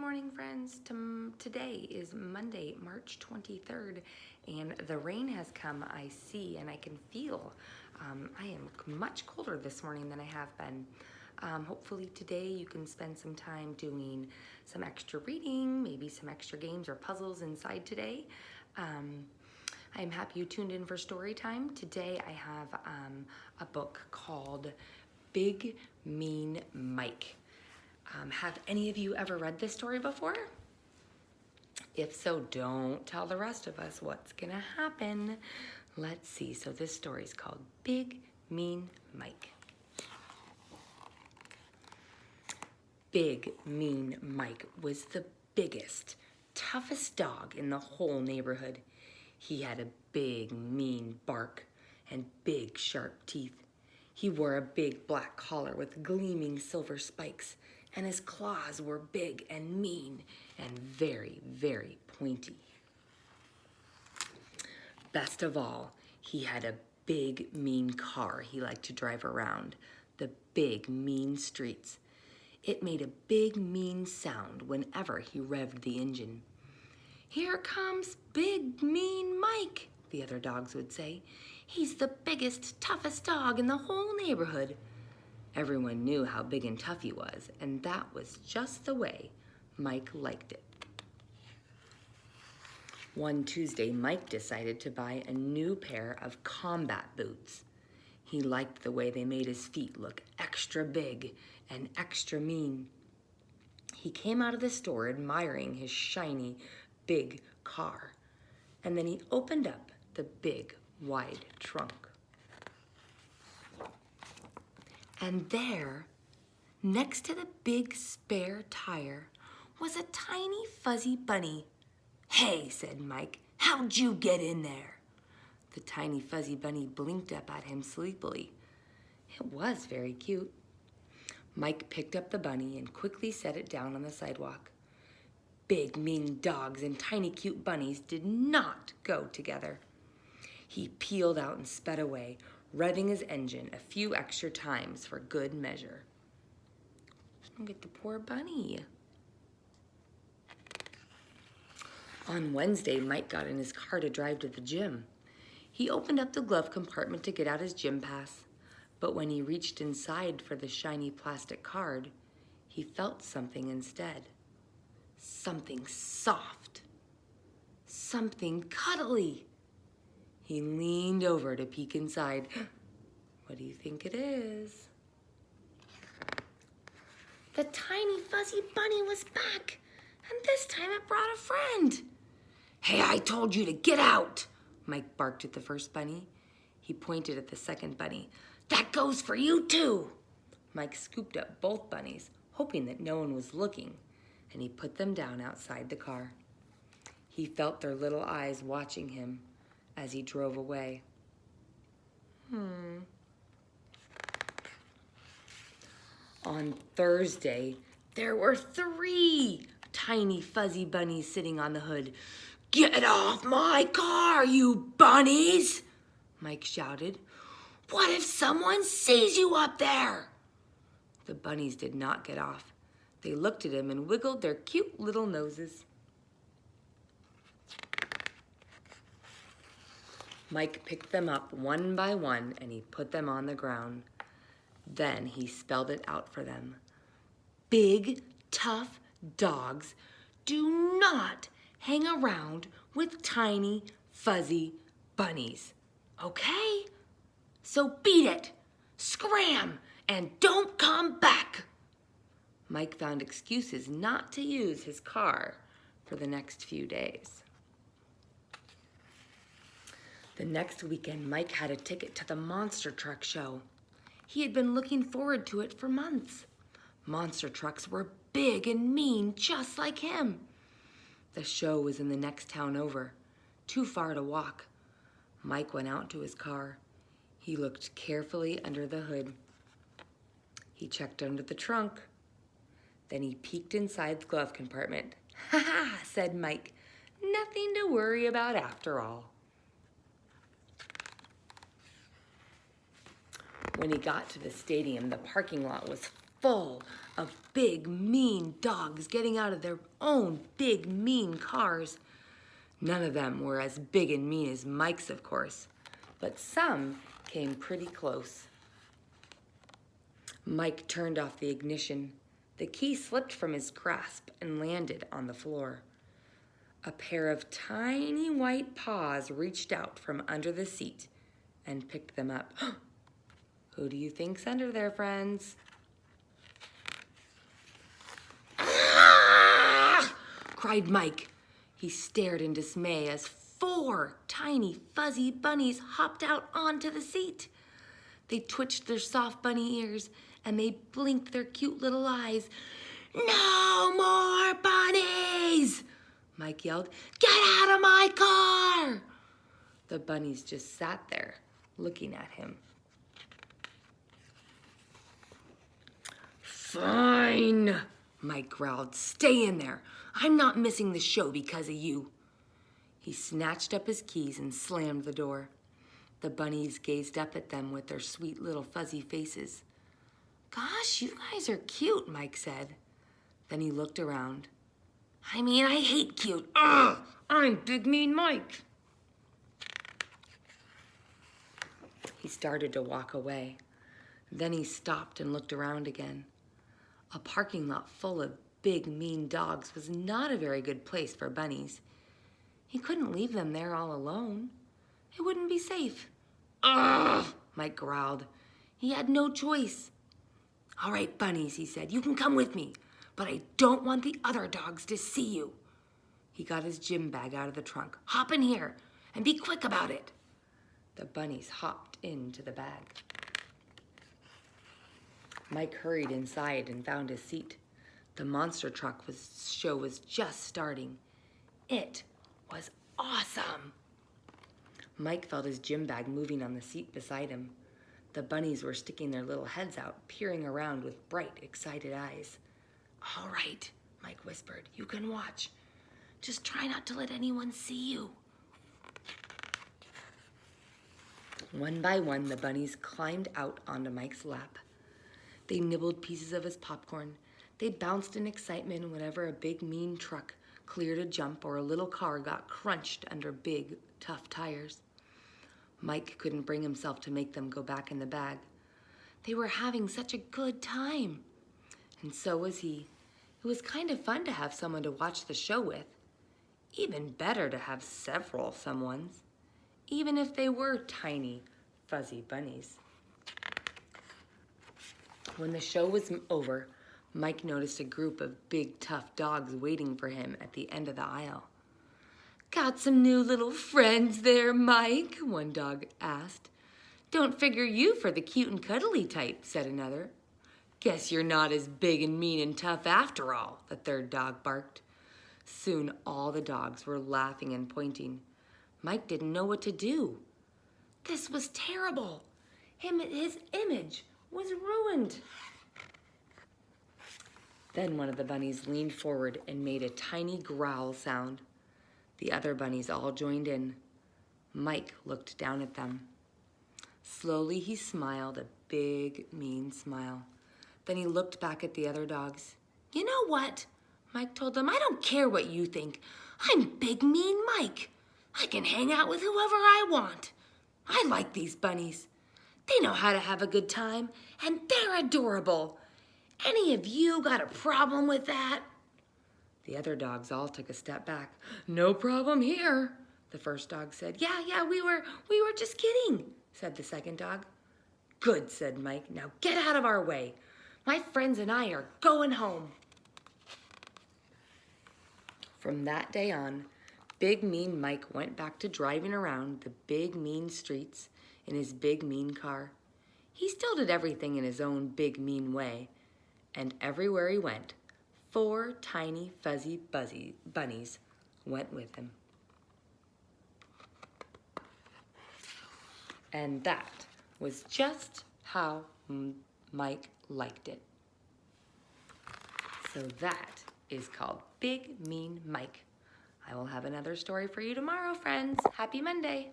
morning, friends. Today is Monday, March 23rd, and the rain has come, I see, and I can feel. I am much colder this morning than I have been. Hopefully today you can spend some time doing some extra reading, maybe some extra games or puzzles inside today. I am happy you tuned in for story time. Today I have a book called Big Mean Mike. Have any of you ever read this story before? If so, don't tell the rest of us what's gonna happen. Let's see. So this story is called Big Mean Mike. Big Mean Mike was the biggest, toughest dog in the whole neighborhood. He had a big, mean bark and big, sharp teeth. He wore a big black collar with gleaming silver spikes, and his claws were big and mean and very, very pointy. Best of all, he had a big, mean car he liked to drive around the big, mean streets. It made a big, mean sound whenever he revved the engine. "Here comes Big Mean Mike," the other dogs would say. "He's the biggest, toughest dog in the whole neighborhood." Everyone knew how big and tough he was, and that was just the way Mike liked it. One Tuesday, Mike decided to buy a new pair of combat boots. He liked the way they made his feet look extra big and extra mean. He came out of the store admiring his shiny, big car, and then he opened up the big, wide trunk. And there, next to the big spare tire, was a tiny fuzzy bunny. "Hey," said Mike, "how'd you get in there?" The tiny fuzzy bunny blinked up at him sleepily. It was very cute. Mike picked up the bunny and quickly set it down on the sidewalk. Big, mean dogs and tiny, cute bunnies did not go together. He peeled out and sped away, revving his engine a few extra times for good measure. Look at the poor bunny. On Wednesday, Mike got in his car to drive to the gym. He opened up the glove compartment to get out his gym pass, but when he reached inside for the shiny plastic card, he felt something instead. Something soft. Something cuddly. He leaned over to peek inside. What do you think it is? The tiny fuzzy bunny was back, and this time it brought a friend. "Hey, I told you to get out," Mike barked at the first bunny. He pointed at the second bunny. "That goes for you too." Mike scooped up both bunnies, hoping that no one was looking, and he put them down outside the car. He felt their little eyes watching him as he drove away. On Thursday, there were 3 tiny fuzzy bunnies sitting on the hood. "Get off my car, you bunnies!" Mike shouted. "What if someone sees you up there?" The bunnies did not get off. They looked at him and wiggled their cute little noses. Mike picked them up one by one and he put them on the ground. Then he spelled it out for them. Big, tough dogs do not hang around with tiny, fuzzy bunnies. Okay? So beat it, scram, and don't come back. Mike found excuses not to use his car for the next few days. The next weekend, Mike had a ticket to the monster truck show. He had been looking forward to it for months. Monster trucks were big and mean, just like him. The show was in the next town over, too far to walk. Mike went out to his car. He looked carefully under the hood. He checked under the trunk. Then he peeked inside the glove compartment. "Ha ha," said Mike. "Nothing to worry about after all." When he got to the stadium, the parking lot was full of big, mean dogs getting out of their own big, mean cars. None of them were as big and mean as Mike's, of course, but some came pretty close. Mike turned off the ignition. The key slipped from his grasp and landed on the floor. A pair of tiny white paws reached out from under the seat and picked them up. Who do you think's under there, friends? Ah! Cried Mike. He stared in dismay as 4 tiny fuzzy bunnies hopped out onto the seat. They twitched their soft bunny ears and they blinked their cute little eyes. "No more bunnies!" Mike yelled. "Get out of my car!" The bunnies just sat there looking at him. "Fine," Mike growled. "Stay in there. I'm not missing the show because of you." He snatched up his keys and slammed the door. The bunnies gazed up at them with their sweet little fuzzy faces. "Gosh, you guys are cute," Mike said. Then he looked around. "I mean, I hate cute. Ugh, I'm Big Mean Mike." He started to walk away. Then he stopped and looked around again. A parking lot full of big, mean dogs was not a very good place for bunnies. He couldn't leave them there all alone. It wouldn't be safe. "Ugh," Mike growled. He had no choice. "All right, bunnies," he said, "you can come with me, but I don't want the other dogs to see you." He got his gym bag out of the trunk. "Hop in here and be quick about it." The bunnies hopped into the bag. Mike hurried inside and found his seat. The monster truck show was just starting. It was awesome. Mike felt his gym bag moving on the seat beside him. The bunnies were sticking their little heads out, peering around with bright, excited eyes. "All right," Mike whispered, "you can watch. Just try not to let anyone see you." One by one, the bunnies climbed out onto Mike's lap. They nibbled pieces of his popcorn. They bounced in excitement whenever a big, mean truck cleared a jump or a little car got crunched under big, tough tires. Mike couldn't bring himself to make them go back in the bag. They were having such a good time. And so was he. It was kind of fun to have someone to watch the show with. Even better to have several someones, even if they were tiny, fuzzy bunnies. When the show was over, Mike noticed a group of big, tough dogs waiting for him at the end of the aisle. "Got some new little friends there, Mike?" one dog asked. "Don't figure you for the cute and cuddly type," said another. "Guess you're not as big and mean and tough after all," the third dog barked. Soon all the dogs were laughing and pointing. Mike didn't know what to do. This was terrible. His image was ruined. Then one of the bunnies leaned forward and made a tiny growl sound. The other bunnies all joined in. Mike looked down at them. Slowly he smiled a big, mean smile. Then he looked back at the other dogs. "You know what?" Mike told them. "I don't care what you think. I'm Big Mean Mike. I can hang out with whoever I want. I like these bunnies. They know how to have a good time, and they're adorable. Any of you got a problem with that?" The other dogs all took a step back. "No problem here," the first dog said. Yeah, we were just kidding," said the second dog. "Good," said Mike. "Now get out of our way. My friends and I are going home." From that day on, Big Mean Mike went back to driving around the big, mean streets in his big, mean car. He still did everything in his own big, mean way. And everywhere he went, 4 tiny, fuzzy bunnies went with him. And that was just how Mike liked it. So that is called Big Mean Mike. I will have another story for you tomorrow, friends. Happy Monday.